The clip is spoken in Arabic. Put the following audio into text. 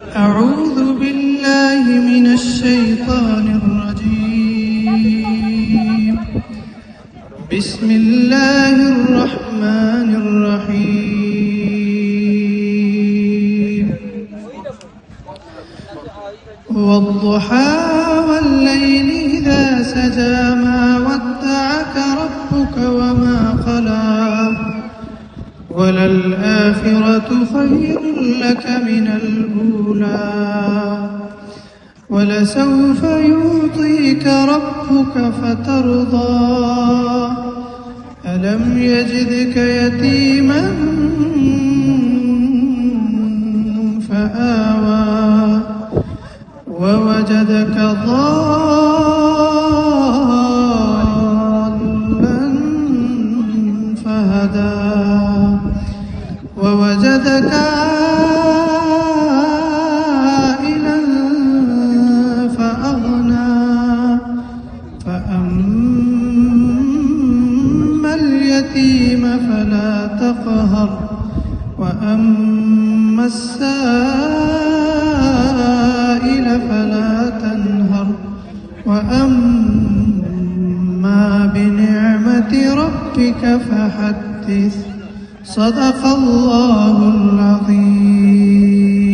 أعوذ بالله من الشيطان الرجيم. بسم الله الرحمن الرحيم. والضحى والليل إذا سجى ما ودعك ربك وما قلى وللآخرة خير لك من الأولى ولسوف يعطيك ربك فترضى ألم يجدك يتيما فآوى ووجدك ضالا فهدى ووجدك عائلا فأغنى فأما اليتيم فلا تقهر وأما السائل فلا تنهر وأما بنعمة ربك فحدث. صدق الله العظيم.